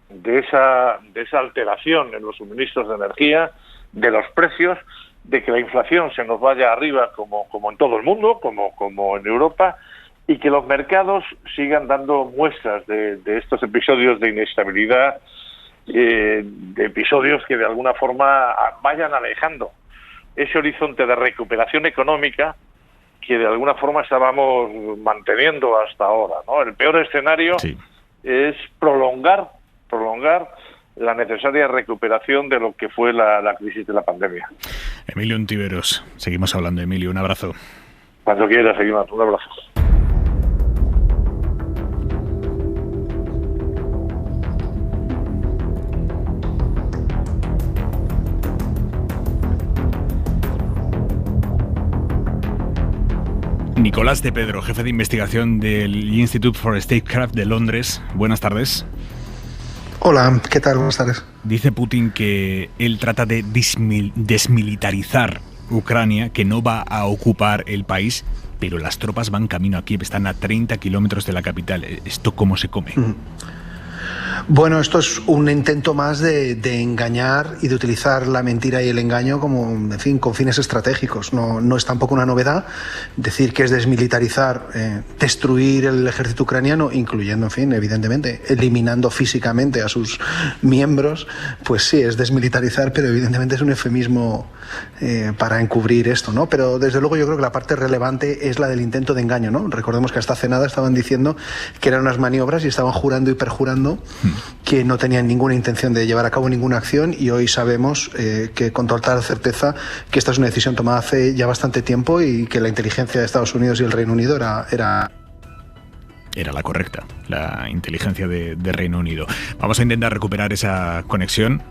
de esa alteración en los suministros de energía, de los precios, de que la inflación se nos vaya arriba como en todo el mundo, como en Europa, y que los mercados sigan dando muestras de estos episodios de inestabilidad, de episodios que de alguna forma vayan alejando ese horizonte de recuperación económica que de alguna forma estábamos manteniendo hasta ahora, ¿no? El peor escenario es prolongar la necesaria recuperación de lo que fue la crisis de la pandemia. Emilio Ontiveros, seguimos hablando, Emilio, un abrazo. Cuando quieras, seguimos, un abrazo. Nicolás de Pedro, jefe de investigación del Institute for Statecraft de Londres. Buenas tardes. Hola, ¿qué tal? Buenas tardes. Dice Putin que él trata de desmilitarizar Ucrania, que no va a ocupar el país, pero las tropas van camino a Kiev, están a 30 kilómetros de la capital. ¿Esto cómo se come? Bueno, esto es un intento más de engañar y de utilizar la mentira y el engaño como, en fin, con fines estratégicos. No es tampoco una novedad decir que es desmilitarizar, destruir el ejército ucraniano, incluyendo, en fin, evidentemente, eliminando físicamente a sus miembros. Pues sí, es desmilitarizar, pero evidentemente es un eufemismo para encubrir esto, ¿no? Pero desde luego yo creo que la parte relevante es la del intento de engaño, ¿no? Recordemos que hasta hace nada estaban diciendo que eran unas maniobras y estaban jurando y perjurando que no tenían ninguna intención de llevar a cabo ninguna acción, y hoy sabemos que con total certeza que esta es una decisión tomada hace ya bastante tiempo y que la inteligencia de Estados Unidos y el Reino Unido era la correcta, la inteligencia de Reino Unido. Vamos a intentar recuperar esa conexión.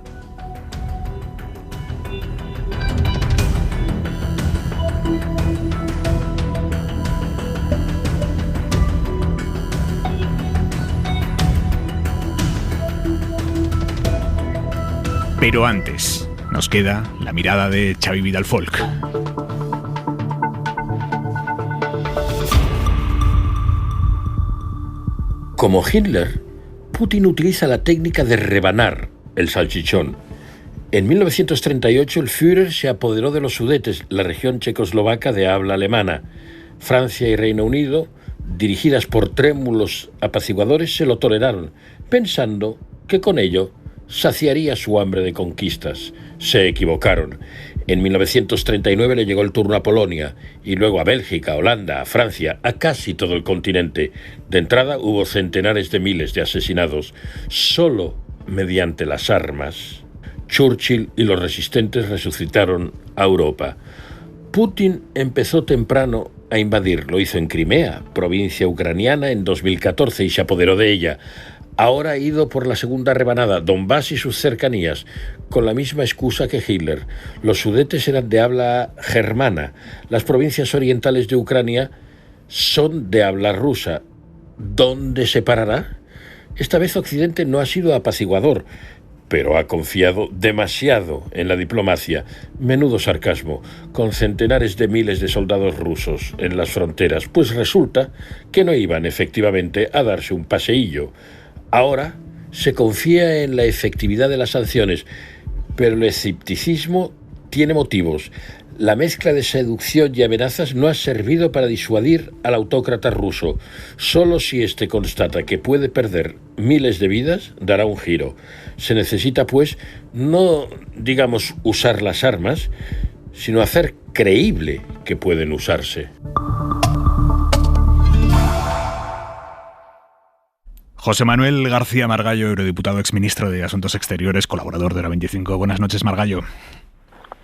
Pero antes, nos queda la mirada de Xavi Vidal-Folk. Como Hitler, Putin utiliza la técnica de rebanar el salchichón. En 1938 el Führer se apoderó de los Sudetes, la región checoslovaca de habla alemana. Francia y Reino Unido, dirigidas por trémulos apaciguadores, se lo toleraron, pensando que con ello saciaría su hambre de conquistas. Se equivocaron. En 1939 le llegó el turno a Polonia, y luego a Bélgica, a Holanda, a Francia, a casi todo el continente. De entrada hubo centenares de miles de asesinados. Solo mediante las armas, Churchill y los resistentes resucitaron a Europa. Putin empezó temprano a invadir. Lo hizo en Crimea, provincia ucraniana, en 2014, y se apoderó de ella. Ahora ha ido por la segunda rebanada, Donbass y sus cercanías, con la misma excusa que Hitler. Los Sudetes eran de habla germana. Las provincias orientales de Ucrania son de habla rusa. ¿Dónde se parará? Esta vez Occidente no ha sido apaciguador, pero ha confiado demasiado en la diplomacia. Menudo sarcasmo, con centenares de miles de soldados rusos en las fronteras, pues resulta que no iban efectivamente a darse un paseillo. Ahora se confía en la efectividad de las sanciones, pero el escepticismo tiene motivos. La mezcla de seducción y amenazas no ha servido para disuadir al autócrata ruso. Solo si éste constata que puede perder miles de vidas, dará un giro. Se necesita, pues, no, digamos, usar las armas, sino hacer creíble que pueden usarse. José Manuel García Margallo, eurodiputado, exministro de Asuntos Exteriores, colaborador de Hora 25. Buenas noches, Margallo.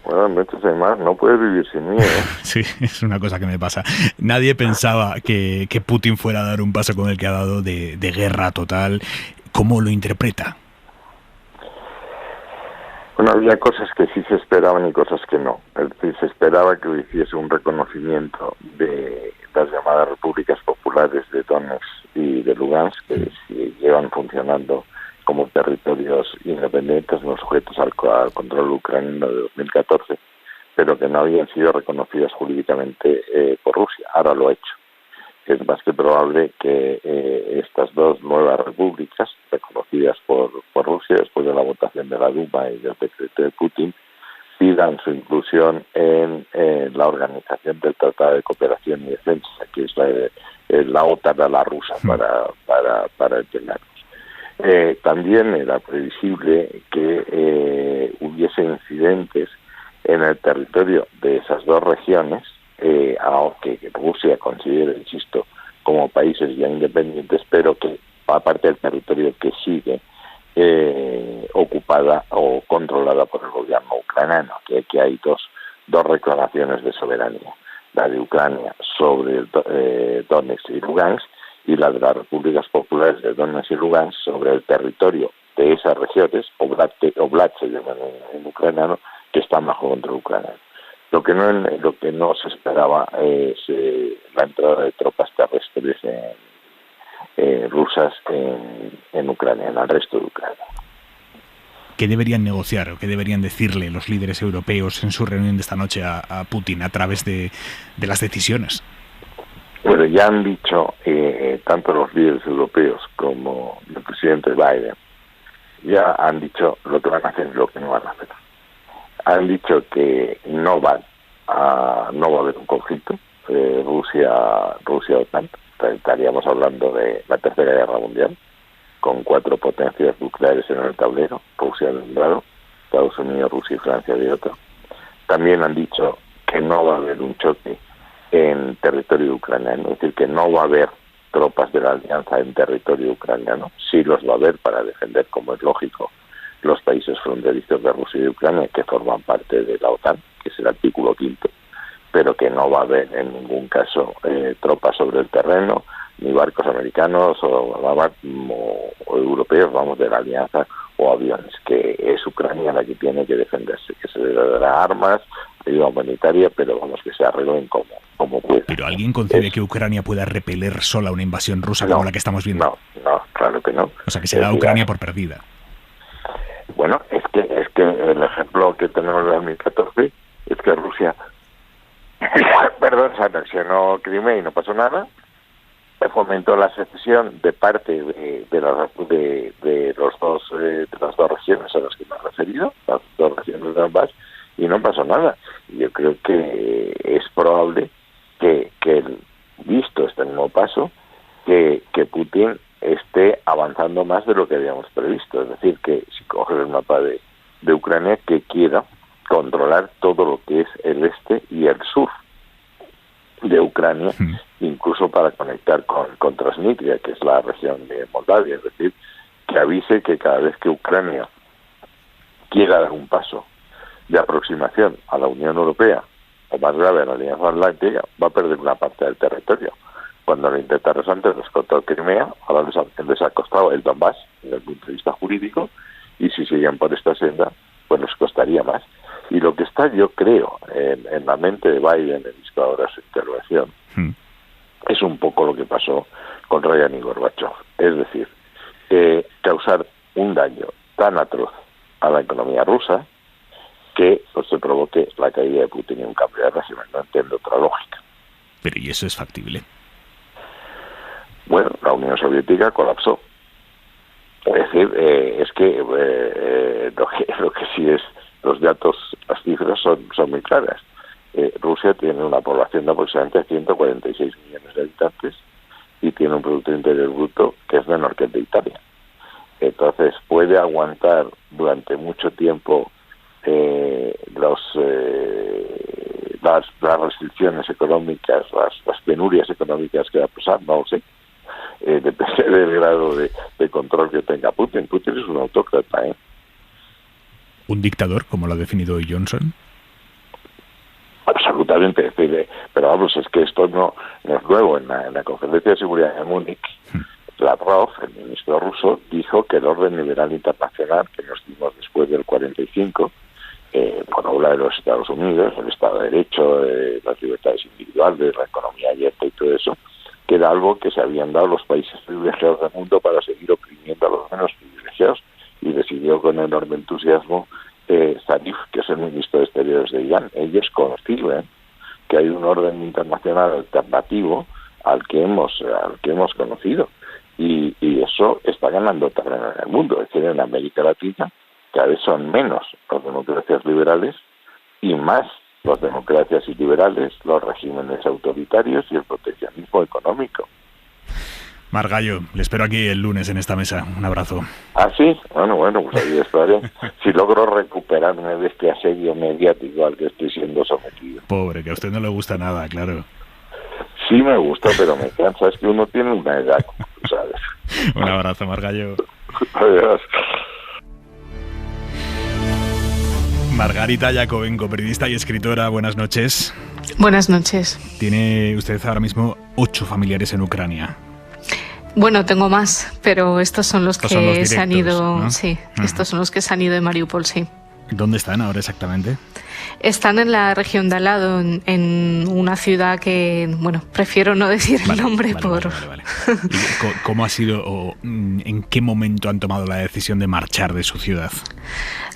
Buenas noches, Aymar. No puedes vivir sin mí, ¿eh? Sí, es una cosa que me pasa. Nadie pensaba que Putin fuera a dar un paso como el que ha dado de guerra total. ¿Cómo lo interpreta? Bueno, había cosas que sí se esperaban y cosas que no. Es decir, se esperaba que hiciese un reconocimiento de las llamadas repúblicas populares de Donetsk y de Lugansk, que sí llevan funcionando como territorios independientes, no sujetos al control ucraniano de 2014, pero que no habían sido reconocidas jurídicamente por Rusia. Ahora lo ha hecho. Es más que probable que estas dos nuevas repúblicas, reconocidas por Rusia después de la votación de la Duma y del decreto de Putin, pidan su inclusión en la organización del Tratado de Cooperación y Defensa, que es la OTAN a la rusa, para entendernos. También era previsible que hubiese incidentes en el territorio de esas dos regiones, aunque Rusia considere, insisto, como países ya independientes, pero que aparte del territorio que sigue ocupada o controlada por el gobierno ucraniano, que aquí hay dos reclamaciones de soberanía, la de Ucrania sobre Donetsk y Lugansk, y la de las repúblicas populares de Donetsk y Lugansk sobre el territorio de esas regiones, Oblast se llaman en ucraniano, que están bajo control ucraniano. Lo que no se esperaba es la entrada de tropas terrestres rusas en Ucrania, en el resto de Ucrania. ¿Qué deberían negociar o qué deberían decirle los líderes europeos en su reunión de esta noche a Putin a través de las decisiones? Bueno, ya han dicho tanto los líderes europeos como el presidente Biden, ya han dicho lo que van a hacer y lo que no van a hacer. Han dicho que no va a haber un conflicto Rusia-OTAN. Estaríamos hablando de la Tercera Guerra Mundial, con 4 potencias nucleares en el tablero, Rusia de un lado, Estados Unidos, Rusia y Francia de otro. También han dicho que no va a haber un choque en territorio ucraniano, es decir, que no va a haber tropas de la alianza en territorio ucraniano. Sí los va a haber para defender, como es lógico, los países fronterizos de Rusia y Ucrania, que forman parte de la OTAN, que es el artículo 5, pero que no va a haber en ningún caso tropas sobre el terreno, ni barcos americanos o europeos, vamos, de la alianza, o aviones, que es Ucrania la que tiene que defenderse, que se le dará armas, ayuda humanitaria, pero vamos, que se arreglen como pueda. ¿Pero alguien concibe que Ucrania pueda repeler sola una invasión rusa como la que estamos viendo? No, claro que no. O sea, que se da Ucrania por perdida. Bueno, es que el ejemplo que tenemos en 2014 es que Rusia se anexionó Crimea y no pasó nada, fomentó la secesión de parte de las dos regiones a las que me he referido, las 2 regiones de Donbass, y no pasó nada. Yo creo que es probable que visto este nuevo paso, que Putin esté avanzando más de lo que habíamos previsto. Es decir, que si coges el mapa de Ucrania, que quiera controlar todo lo que es el este y el sur de Ucrania, incluso para conectar con Transnistria, que es la región de Moldavia. Es decir, que avise que cada vez que Ucrania quiera dar un paso de aproximación a la Unión Europea, o más grave, a la Alianza Atlántica, va a perder una parte del territorio. Cuando lo intentaron antes, les costó Crimea, ahora les ha costado el Donbass, desde el punto de vista jurídico, y si siguen por esta senda, pues les costaría más. Y lo que está, yo creo, en la mente de Biden, he visto ahora su intervención, es un poco lo que pasó con Reagan y Gorbachev. Es decir, causar un daño tan atroz a la economía rusa que pues, se provoque la caída de Putin y un cambio de régimen. No entiendo otra lógica. Pero ¿y eso es factible? Bueno, la Unión Soviética colapsó. Es decir, es que lo que sí es, los datos, las cifras son muy claras. Rusia tiene una población de aproximadamente 146 millones de habitantes y tiene un Producto Interior Bruto que es menor que el de Italia. Entonces puede aguantar durante mucho tiempo las restricciones económicas, las penurias económicas que va a pasar, no lo sé. Depende del grado de control que tenga Putin. Putin es un autócrata, ¿Un dictador, como lo ha definido Johnson? Absolutamente, pero vamos, es que esto no es nuevo. En la Conferencia de Seguridad de Múnich, Lavrov, el ministro ruso, dijo que el orden liberal internacional que nos dimos después del 45, con habla de los Estados Unidos, el Estado de Derecho, las libertades individuales, la economía abierta y todo eso, que era algo que se habían dado los países privilegiados del mundo para seguir oprimiendo a los menos privilegiados, y decidió con enorme entusiasmo Zarif, que es el ministro de Exteriores de Irán. Ellos conciben que hay un orden internacional alternativo al que hemos conocido, y eso está ganando terreno en el mundo. Es decir, en América Latina cada vez son menos las democracias liberales y más las democracias iliberales, los regímenes autoritarios y el proteccionismo económico. Margallo, le espero aquí el lunes en esta mesa. Un abrazo. ¿Ah, sí? Bueno, pues ahí estaré. Si logro recuperarme de este asedio mediático al que estoy siendo sometido. Pobre, que a usted no le gusta nada, claro. Sí me gusta, pero me cansa. Es que uno tiene una edad, ¿sabes? Un abrazo, Margallo. Adiós. Margarita Yakovenko, periodista y escritora, buenas noches. Buenas noches. Tiene usted ahora mismo 8 familiares en Ucrania. Bueno, tengo más, pero estos son los que se han ido, ¿no? Sí, estos son los que se han ido de Mariupol, sí. ¿Dónde están ahora exactamente? Están en la región de al lado, en una ciudad que, bueno, prefiero no decir el nombre por... Vale. ¿Cómo ha sido o en qué momento han tomado la decisión de marchar de su ciudad?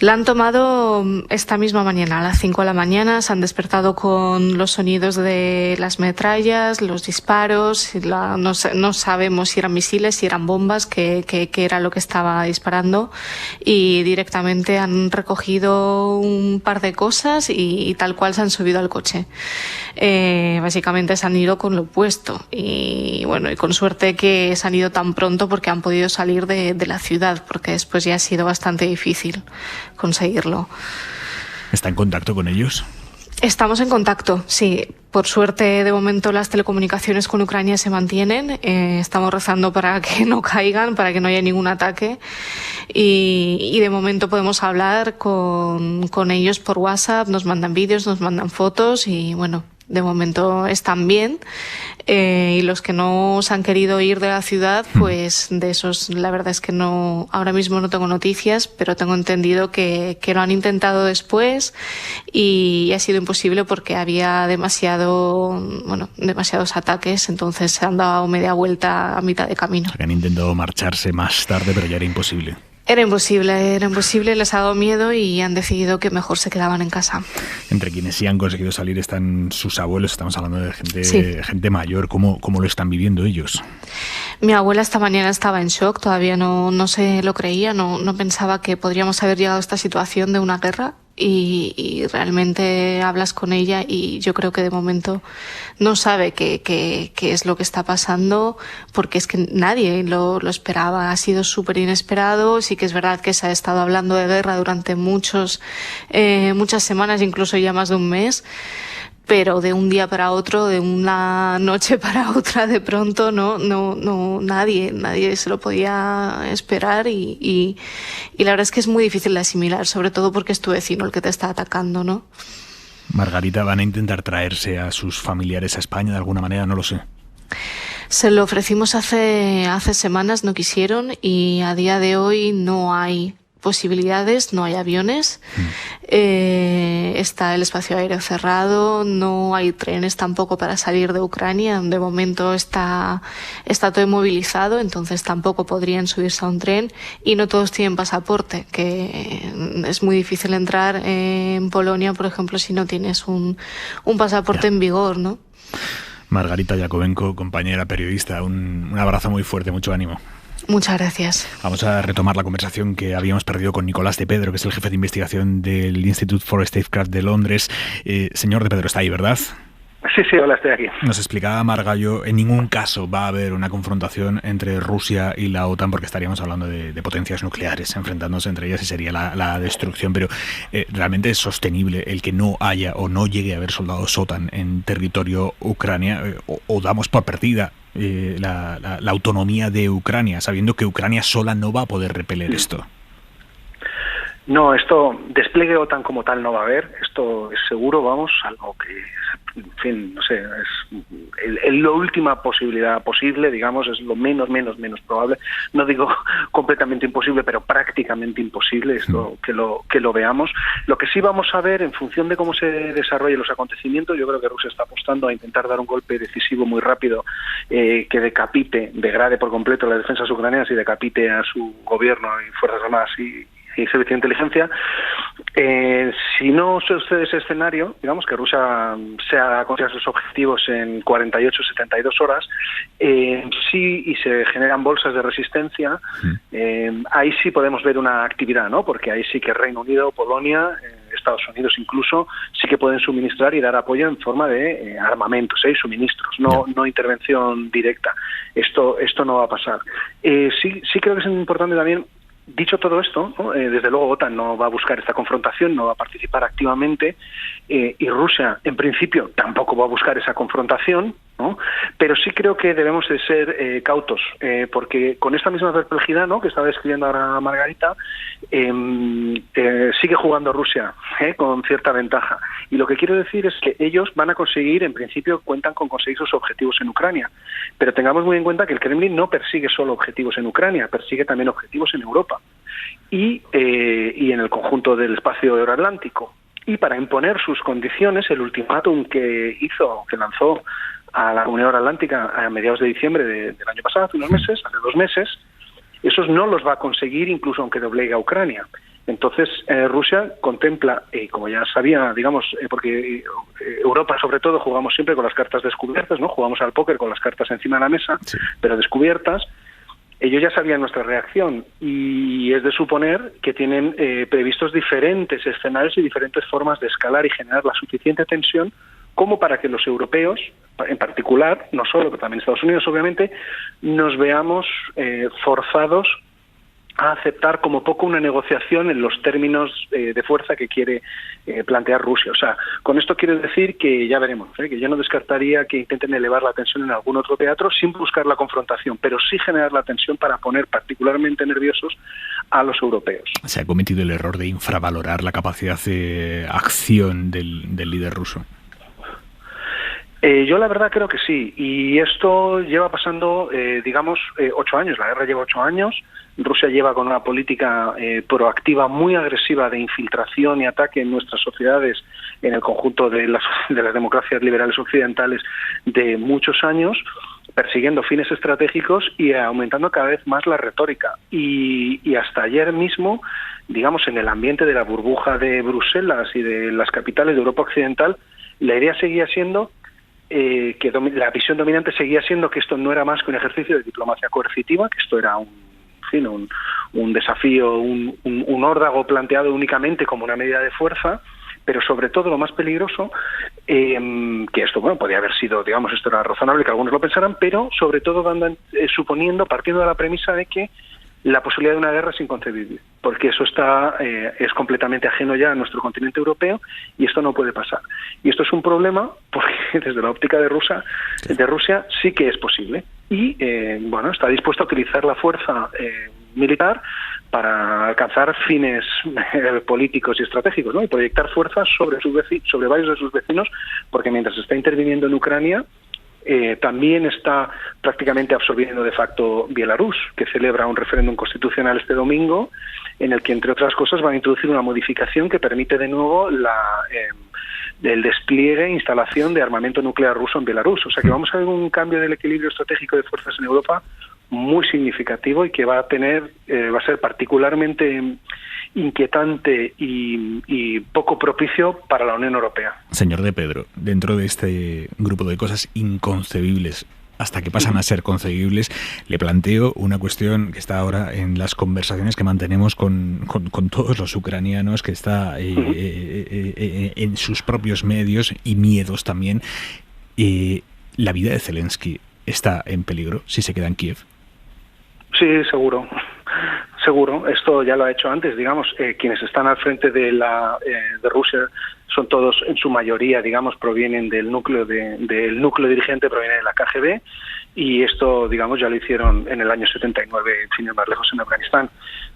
La han tomado esta misma mañana, a las 5 de la mañana. Se han despertado con los sonidos de las metrallas, los disparos. No sabemos si eran misiles, si eran bombas, qué era lo que estaba disparando. Y directamente han recogido un par de cosas y tal cual se han subido al coche. Básicamente se han ido con lo puesto. Y bueno, y con suerte que se han ido tan pronto porque han podido salir de la ciudad, porque después ya ha sido bastante difícil conseguirlo. ¿Está en contacto con ellos? Estamos en contacto, sí. Por suerte, de momento, las telecomunicaciones con Ucrania se mantienen. Estamos rezando para que no caigan, para que no haya ningún ataque. Y de momento podemos hablar con ellos por WhatsApp. Nos mandan vídeos, nos mandan fotos y, bueno, de momento están bien. Y los que no se han querido ir de la ciudad, pues de esos la verdad es que no, ahora mismo no tengo noticias, pero tengo entendido que lo han intentado después y ha sido imposible porque había demasiados ataques, entonces se han dado media vuelta a mitad de camino. Han intentado marcharse más tarde, pero ya era imposible. Era imposible, les ha dado miedo y han decidido que mejor se quedaban en casa. Entre quienes sí han conseguido salir están sus abuelos, estamos hablando de gente mayor. ¿Cómo lo están viviendo ellos? Mi abuela esta mañana estaba en shock, todavía no se lo creía, no pensaba que podríamos haber llegado a esta situación de una guerra. Y realmente hablas con ella y yo creo que de momento no sabe qué es lo que está pasando, porque es que nadie lo esperaba, ha sido súper inesperado. Sí que es verdad que se ha estado hablando de guerra durante muchas semanas, incluso ya más de un mes, pero de un día para otro, de una noche para otra, de pronto nadie se lo podía esperar y la verdad es que es muy difícil de asimilar, sobre todo porque es tu vecino el que te está atacando, ¿no? Margarita, ¿van a intentar traerse a sus familiares a España de alguna manera? No lo sé. Se lo ofrecimos hace semanas, no quisieron y a día de hoy no hay posibilidades, no hay aviones, está el espacio aéreo cerrado, no hay trenes tampoco para salir de Ucrania, de momento está todo inmovilizado, entonces tampoco podrían subirse a un tren y no todos tienen pasaporte, que es muy difícil entrar en Polonia, por ejemplo, si no tienes un pasaporte en vigor, ¿no? Margarita Yakovenko, compañera periodista, un abrazo muy fuerte, mucho ánimo. Muchas gracias. Vamos a retomar la conversación que habíamos perdido con Nicolás de Pedro, que es el jefe de investigación del Institute for Statecraft de Londres. Señor de Pedro, está ahí, ¿verdad? Sí, hola, estoy aquí. Nos explicaba Margallo, en ningún caso va a haber una confrontación entre Rusia y la OTAN, porque estaríamos hablando de potencias nucleares enfrentándose entre ellas y sería la destrucción, pero ¿realmente es sostenible el que no haya o no llegue a haber soldados OTAN en territorio Ucrania? ¿O damos por perdida la autonomía de Ucrania, sabiendo que Ucrania sola no va a poder repeler esto? No, despliegue OTAN como tal no va a haber, esto es seguro, algo que, en fin, no sé, es la última posibilidad posible, digamos, es lo menos probable, no digo completamente imposible, pero prácticamente imposible, esto que lo veamos. Lo que sí vamos a ver, en función de cómo se desarrollen los acontecimientos, yo creo que Rusia está apostando a intentar dar un golpe decisivo muy rápido, que degrade por completo las defensas ucranianas y decapite a su gobierno y fuerzas armadas y servicio de inteligencia. Si no sucede ese escenario, digamos que Rusia sea consiga sus objetivos en 48-72 horas, sí, y se generan bolsas de resistencia, ahí sí podemos ver una actividad, ¿no? Porque ahí sí que Reino Unido, Polonia, Estados Unidos incluso, sí que pueden suministrar y dar apoyo en forma de armamentos y suministros, no intervención directa. Esto no va a pasar. Sí creo que es importante también. Dicho todo esto, ¿no? Desde luego OTAN no va a buscar esta confrontación, no va a participar activamente y Rusia, en principio, tampoco va a buscar esa confrontación, ¿no? Pero sí creo que debemos de ser cautos, porque con esta misma perplejidad, ¿no?, que estaba describiendo ahora Margarita, sigue jugando Rusia con cierta ventaja. Y lo que quiero decir es que ellos van a conseguir, en principio cuentan con conseguir sus objetivos en Ucrania, pero tengamos muy en cuenta que el Kremlin no persigue solo objetivos en Ucrania, persigue también objetivos en Europa y en el conjunto del espacio euroatlántico. Y para imponer sus condiciones, el ultimátum que lanzó a la Comunidad Euroatlántica a mediados de diciembre del año pasado, hace 2 meses, esos no los va a conseguir incluso aunque doblegue a Ucrania. Entonces Rusia contempla, como ya sabía, digamos, porque Europa sobre todo jugamos siempre con las cartas descubiertas, ¿no? Jugamos al póker con las cartas encima de la mesa, sí, pero descubiertas. Ellos ya sabían nuestra reacción y es de suponer que tienen previstos diferentes escenarios y diferentes formas de escalar y generar la suficiente tensión como para que los europeos, en particular, no solo, pero también Estados Unidos, obviamente, nos veamos forzados a aceptar como poco una negociación en los términos de fuerza que quiere plantear Rusia. O sea, con esto quiero decir que ya veremos, que yo no descartaría que intenten elevar la tensión en algún otro teatro sin buscar la confrontación, pero sí generar la tensión para poner particularmente nerviosos a los europeos. Se ha cometido el error de infravalorar la capacidad de acción del líder ruso. Yo la verdad creo que sí, y esto lleva pasando, 8 años, la guerra lleva 8 años, Rusia lleva con una política proactiva muy agresiva de infiltración y ataque en nuestras sociedades, en el conjunto de las democracias liberales occidentales de muchos años, persiguiendo fines estratégicos y aumentando cada vez más la retórica. Y hasta ayer mismo, digamos, en el ambiente de la burbuja de Bruselas y de las capitales de Europa Occidental, la idea seguía siendo que la visión dominante seguía siendo que esto no era más que un ejercicio de diplomacia coercitiva, que esto era un desafío, un órdago planteado únicamente como una medida de fuerza, pero sobre todo lo más peligroso, que esto, bueno, podía haber sido, digamos, esto era razonable que algunos lo pensaran, pero sobre todo partiendo de la premisa de que la posibilidad de una guerra es inconcebible, porque eso es completamente ajeno ya a nuestro continente europeo y esto no puede pasar. Y esto es un problema porque desde la óptica de Rusia sí que es posible y está dispuesto a utilizar la fuerza militar para alcanzar fines políticos y estratégicos, ¿no? Y proyectar fuerzas sobre varios de sus vecinos, porque mientras está interviniendo en Ucrania, también está prácticamente absorbiendo de facto Bielorrusia, que celebra un referéndum constitucional este domingo, en el que, entre otras cosas, van a introducir una modificación que permite de nuevo el despliegue e instalación de armamento nuclear ruso en Bielorrusia. O sea que vamos a ver un cambio del equilibrio estratégico de fuerzas en Europa muy significativo y que va a ser particularmente inquietante y poco propicio para la Unión Europea. Señor de Pedro, dentro de este grupo de cosas inconcebibles, hasta que pasan a ser concebibles, le planteo una cuestión que está ahora en las conversaciones que mantenemos con todos los ucranianos, que está en sus propios medios y miedos también. ¿La vida de Zelensky está en peligro si se queda en Kiev? Sí, seguro. Esto ya lo ha hecho antes, digamos. Quienes están al frente de Rusia son todos, en su mayoría, digamos, provienen del núcleo dirigente, proviene de la KGB, y esto, digamos, ya lo hicieron en el año 79, sin ir más lejos, en Afganistán.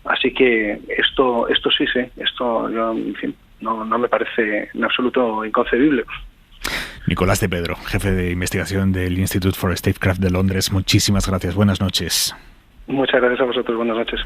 Así que esto sí, esto yo, en fin, no me parece en absoluto inconcebible. Nicolás de Pedro, jefe de investigación del Institute for Statecraft de Londres, muchísimas gracias. Buenas noches. Muchas gracias a vosotros. Buenas noches.